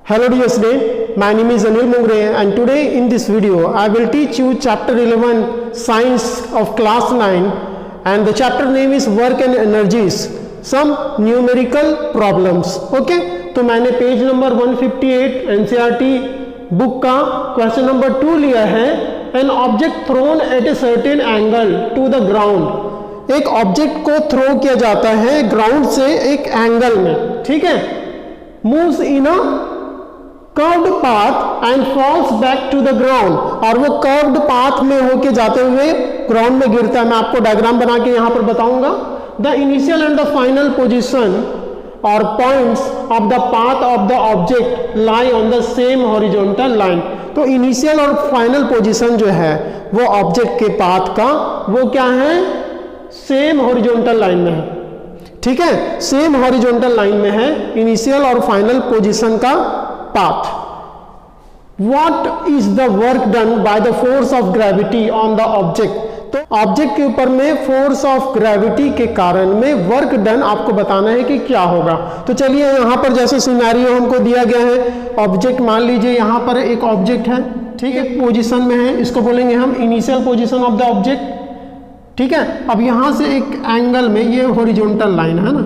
Hello dear student, my name is Anil Mungre and today in this video I will teach you chapter 11 science of class 9 and the chapter name is work and energies, some numerical problems. Okay, तो मैंने page number 158 NCERT book का question number 2 लिया है. An object thrown at a certain angle to the ground. एक object को throw किया जाता है ग्राउंड से एक एंगल में, ठीक है. Moves in a curved path and falls back to the ground. और वो कर्व्ड पाथ में होके जाते हुए ग्राउंड में गिरता है. मैं आपको डायग्राम बना के यहां पर बताऊंगा. The initial and the final position और points of the path of the object lie on the same horizontal line. तो इनिशियल और फाइनल पोजीशन जो है वो ऑब्जेक्ट के पाथ का वो क्या है, सेम हॉरिजॉन्टल लाइन में है, ठीक है. सेम हॉरिजॉन्टल लाइन में है इनिशियल और फाइनल पोजीशन का path. What is the work done by the force of gravity on the object. तो ऑब्जेक्ट के ऊपर में फोर्स ऑफ ग्रेविटी के कारण में वर्क डन आपको बताना है कि क्या होगा. तो चलिए यहां पर जैसे सिनेरियो हमको दिया गया है, ऑब्जेक्ट मान लीजिए यहां पर एक ऑब्जेक्ट है, ठीक है, पोजीशन में है, इसको बोलेंगे हम initial position of the object, ठीक है. अब यहां से एक एंगल में, ये हॉरिजॉन्टल लाइन है ना,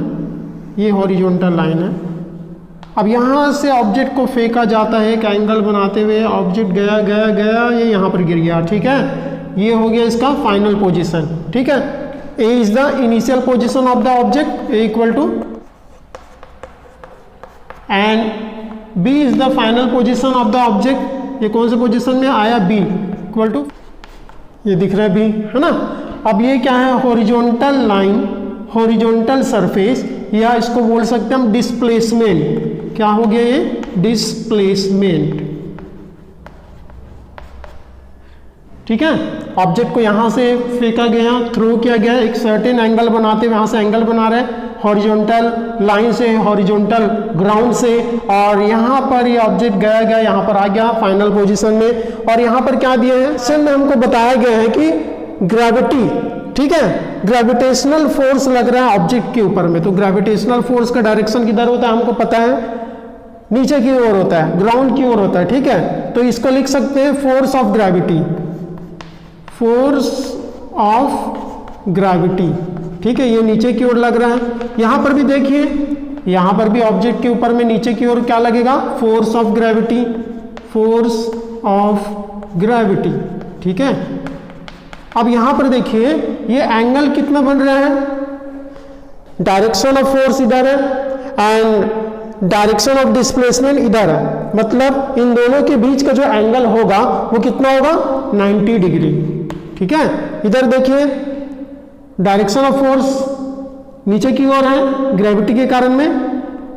ये हॉरिजॉन्टल लाइन है. अब यहाँ से ऑब्जेक्ट को फेंका जाता है एक एंगल बनाते हुए. ऑब्जेक्ट गया गया गया, ये यहाँ पर गिर गया, ठीक है. ये हो गया इसका फाइनल पोजीशन, ठीक है. A is the initial position of the object, a equal to, and b is the final position of the object. ये कौन से पोजीशन में आया, बी इक्वल टू, ये दिख रहा है बी, है ना. अब ये क्या है, हॉरिजॉन्टल लाइन, हॉरिजॉन्टल सरफेस, या इसको बोल सकते हैं हम डिस्प्लेसमेंट. क्या हो गया ये, डिस्प्लेसमेंट, ठीक है. ऑब्जेक्ट को यहां से फेंका गया, थ्रो किया गया, एक सर्टेन एंगल बनाते हुए, यहां से एंगल बना रहे हॉरिजॉन्टल लाइन से, हॉरिजॉन्टल ग्राउंड से, और यहां पर ये ऑब्जेक्ट गया गया यहां पर आ गया फाइनल पोजीशन में. और यहां पर क्या दिए हैं, सेम में हमको बताया गया है कि ग्रेविटी, ठीक है, ग्रेविटेशनल फोर्स लग रहा है ऑब्जेक्ट के ऊपर में. तो ग्रेविटेशनल फोर्स का डायरेक्शन किधर होता है हमको पता है, नीचे की ओर होता है, ग्राउंड की ओर होता है, ठीक है. तो इसको लिख सकते हैं force of gravity, force of gravity, ठीक है. ये नीचे की ओर लग रहा है. यहां पर भी देखिए, यहां पर भी ऑब्जेक्ट के ऊपर में नीचे की ओर क्या लगेगा, force of gravity, force of gravity, ठीक है. अब यहां पर देखिए ये एंगल कितना बन रहा है, डायरेक्शन ऑफ फोर्स इधर है एंड डायरेक्शन ऑफ डिस्प्लेसमेंट इधर है. मतलब इन दोनों के बीच का जो एंगल होगा वो कितना होगा, 90 डिग्री, ठीक है. इधर देखिए डायरेक्शन ऑफ फोर्स नीचे की ओर है ग्रेविटी के कारण में,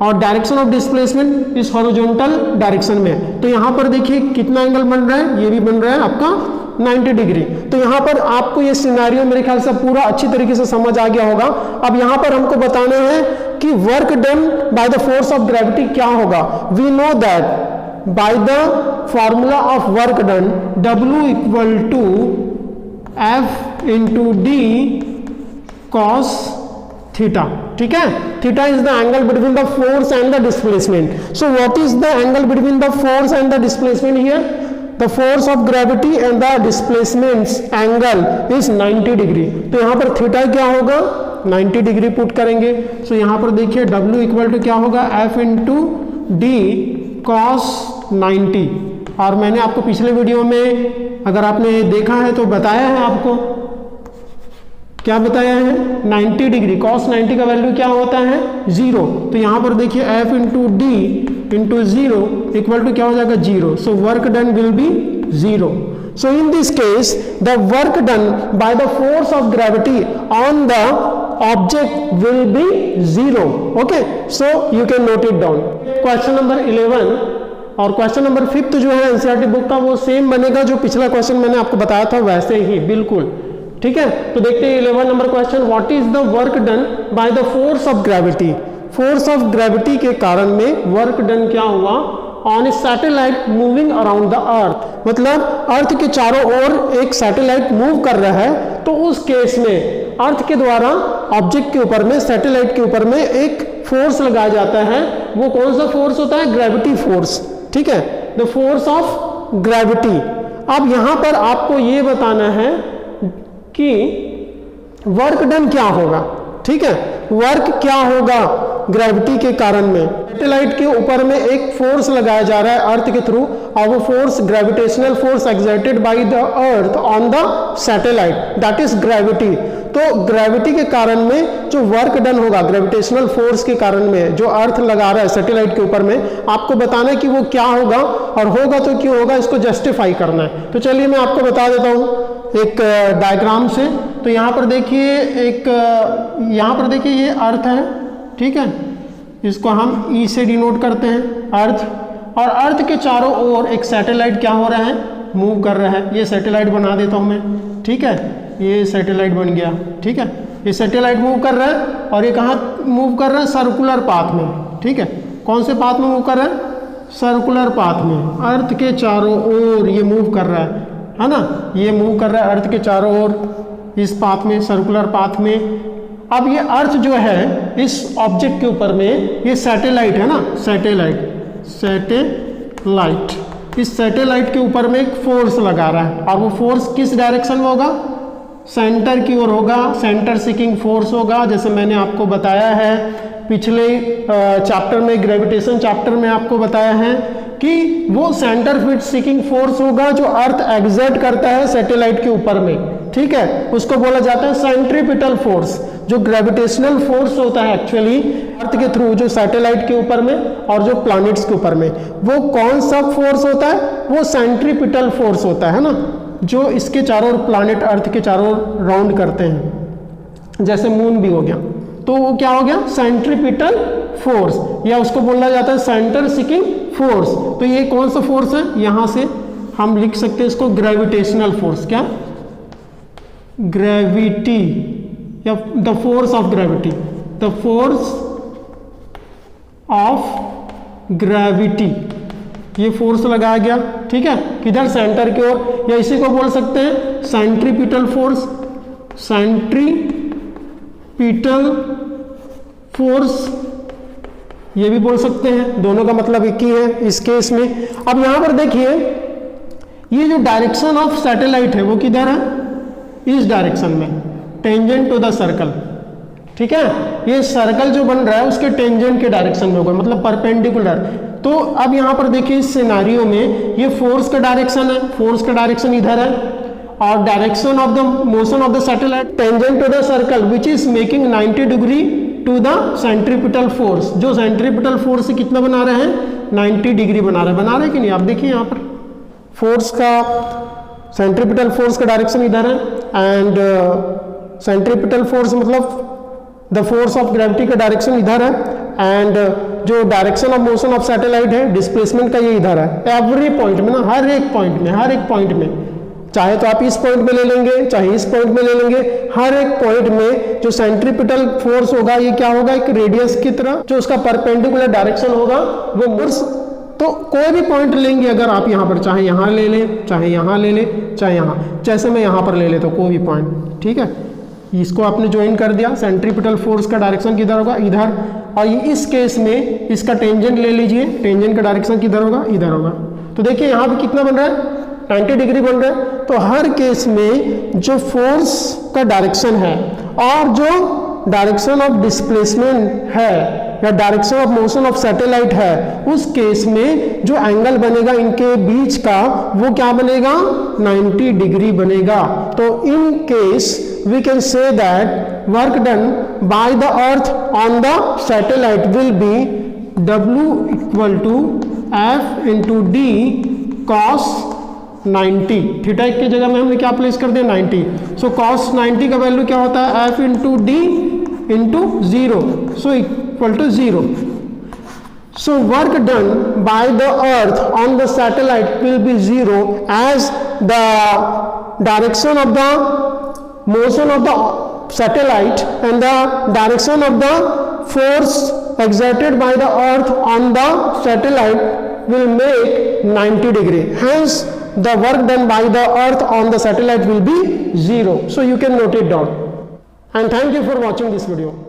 और डायरेक्शन ऑफ डिस्प्लेसमेंट इस हॉरिजॉन्टल डायरेक्शन में. तो यहां पर देखिए कितना एंगल बन रहा है, ये भी बन रहा है आपका 90 डिग्री. तो यहां पर आपको ये सिनेरियो मेरे ख्याल से पूरा अच्छी तरीके से समझ आ गया होगा. अब यहां पर हमको बताना है कि work done by the force of gravity क्या होगा. We know that by the formula of work done, W equal to F into d cos theta, ठीक है. Theta is the angle between the force and the displacement. So what is the angle between the force and the displacement here, the force of gravity and the displacement's angle is 90 degree. तो यहाँ पर theta क्या होगा, 90 degree put करेंगे. सो यहाँ पर देखिए W equal to क्या होगा, F इंटू डी कॉस 90. और मैंने आपको पिछले वीडियो में अगर आपने देखा है तो बताया है, आपको क्या बताया है, 90 डिग्री, कॉस 90 का वैल्यू क्या होता है, 0. तो यहाँ पर देखिए F into d into 0 equal to क्या हो जाएगा, 0. So work done will be 0. So in this case the work done by the force of gravity on the object will be 0. Okay, so you can note it down. Question number 11 और question number 5 जो है NCERT book का वो same बनेगा जो पिछला question मैंने आपको बताया था वैसे ही बिल्कुल, ठीक है. तो देखते हैं 11 number question. What is the work done by the force of gravity. Force of gravity के कारण में वर्क डन क्या हुआ on A satellite moving around the earth. मतलब अर्थ के चारों ओर एक सैटेलाइट मूव कर रहा है, तो उस केस में अर्थ के द्वारा ऑब्जेक्ट के ऊपर में, सैटेलाइट के ऊपर में एक फोर्स लगाया जाता है, वो कौन सा फोर्स होता है? ग्रेविटी फोर्स, ठीक है, द फोर्स ऑफ ग्रेविटी। अब यहां पर आपको ये बताना है कि वर्क डन क्या होगा, ठीक है, वर्क क्या होगा ग्रेविटी के कारण में। सैटेलाइट के ऊपर में एक फोर्स लगाया जा रहा है अर्थ के थ्रू, और वो force gravitational force exerted by the earth on the satellite, that is gravity. तो ग्रेविटी के कारण में जो वर्क डन होगा ग्रेविटेशनल फोर्स के कारण में, जो अर्थ लगा रहा है सैटेलाइट के ऊपर में, आपको बताना है कि वो क्या होगा, और होगा तो क्यों होगा, इसको जस्टिफाई करना है। तो चलिए मैं आपको बता देता हूं एक डायग्राम से। तो यहाँ पर देखिए यहाँ पर देखिए ये अर्थ है, ठीक है, इसको हम ई से डिनोट करते हैं अर्थ, और अर्थ के चारों ओर एक सैटेलाइट क्या हो रहा है? मूव कर रहा है। ये सैटेलाइट बना देता हूं मैं, ठीक है, ये सैटेलाइट बन गया, ठीक है, ये सैटेलाइट मूव कर रहा है, और ये कहाँ मूव कर रहा है? सर्कुलर पाथ में, ठीक है, कौन से पाथ में मूव कर रहा है? सर्कुलर पाथ में, अर्थ के चारों ओर ये मूव कर रहा है ना, ये मूव कर रहा है अर्थ के चारों ओर इस पाथ में, सर्कुलर पाथ में। अब ये अर्थ जो है इस ऑब्जेक्ट के ऊपर में, ये सैटेलाइट है ना, सैटेलाइट, इस सैटेलाइट के ऊपर में एक फोर्स लगा रहा है, और वो फोर्स किस डायरेक्शन में होगा? सेंटर की ओर होगा, सेंटर सीकिंग फोर्स होगा। जैसे मैंने आपको बताया है पिछले चैप्टर में, ग्रेविटेशन चैप्टर में आपको बताया है कि वो सेंटर सीकिंग फोर्स होगा जो अर्थ एक्सर्ट करता है सैटेलाइट के ऊपर में, ठीक है, उसको बोला जाता है सेंट्रीपिटल फोर्स। जो ग्रेविटेशनल फोर्स होता है एक्चुअली अर्थ के थ्रू जो सैटेलाइट के ऊपर में और जो प्लैनेट्स के ऊपर में, वो कौन सा फोर्स होता है? वो सेंट्रीपिटल फोर्स होता है ना, जो इसके चारों ओर प्लैनेट अर्थ के चारों ओर राउंड करते हैं, जैसे मून भी हो गया, तो वो क्या हो गया? सेंट्रीपिटल फोर्स, या उसको बोला जाता है सेंटर सीकिंग फोर्स। तो ये कौन सा फोर्स है? यहां से हम लिख सकते हैं इसको ग्रेविटेशनल फोर्स। क्या? ग्रेविटी, या the force of gravity, the force of gravity, ये फोर्स लगाया गया, ठीक है, किधर? सेंटर की ओर, या इसी को बोल सकते हैं सेंट्रीपिटल फोर्स, सेंट्रीपिटल फोर्स, ये भी बोल सकते हैं, दोनों का मतलब एक ही है इस केस में। अब यहां पर देखिए ये जो डायरेक्शन ऑफ सैटेलाइट है वो किधर है? इस डायरेक्शन में, टेंजेंट टू द सर्कल, ठीक है, ये सर्कल जो बन रहा है उसके टेंजेंट के डायरेक्शन में होगा, मतलब परपेंडिकुलर। तो अब यहां पर देखिए इस सिनारियो में ये फोर्स का डायरेक्शन है, फोर्स का डायरेक्शन इधर है, और direction of the motion of the satellite tangent to the circle which is making 90 degree to the centripetal force, जो सेंट्रीपिटल फोर्स से कितना बना रहे हैं? 90 डिग्री बना रहे हैं कि नहीं? आप देखिए यहाँ पर फोर्स का, सेंट्रीपिटल फोर्स का डायरेक्शन इधर है, एंड सेंट्रीपिटल फोर्स मतलब द फोर्स ऑफ ग्रेविटी का डायरेक्शन इधर है, एंड जो direction of motion of satellite है, डिस्प्लेसमेंट का ये इधर है। एवरी पॉइंट में ना, हर एक पॉइंट में, चाहे तो आप इस पॉइंट में ले लेंगे, चाहे इस पॉइंट में ले लेंगे, हर एक पॉइंट में जो सेंट्रीपिटल फोर्स होगा ये क्या होगा? एक रेडियस की तरह, जो उसका परपेंडिकुलर डायरेक्शन होगा वो फोर्स। तो कोई भी पॉइंट लेंगे अगर आप यहाँ पर, चाहे यहाँ ले लें, चाहे यहाँ ले लें, चाहे यहाँ, जैसे मैं यहाँ पर ले लेता हूँ कोई भी पॉइंट, ठीक है, इसको आपने ज्वाइन कर दिया, सेंट्रीपिटल फोर्स का डायरेक्शन किधर होगा? इधर। और इस केस में इसका टेंजेंट ले लीजिए, टेंजेंट का डायरेक्शन किधर होगा? इधर होगा। तो देखिए यहाँ पे कितना बन रहा है? 90 डिग्री बन रहा है। तो हर केस में जो फोर्स का डायरेक्शन है और जो डायरेक्शन ऑफ डिस्प्लेसमेंट है या direction of motion of satellite है, उस केस में जो एंगल बनेगा इनके बीच का वो क्या बनेगा? 90 डिग्री बनेगा। तो in case we can say that work done by the earth on the satellite will be W equal to F into D cos 90। Theta की जगह में हमने क्या प्लेस कर दिया? 90। सो cos 90 का वैल्यू क्या होता है? F into D into 0, so equal to 0। So work done by the earth on the satellite will be 0 as the direction of the motion of the satellite and the direction of the force exerted by the earth on the satellite will make 90 degree. Hence the work done by the earth on the satellite will be 0. So you can note it down. And thank you for watching this video.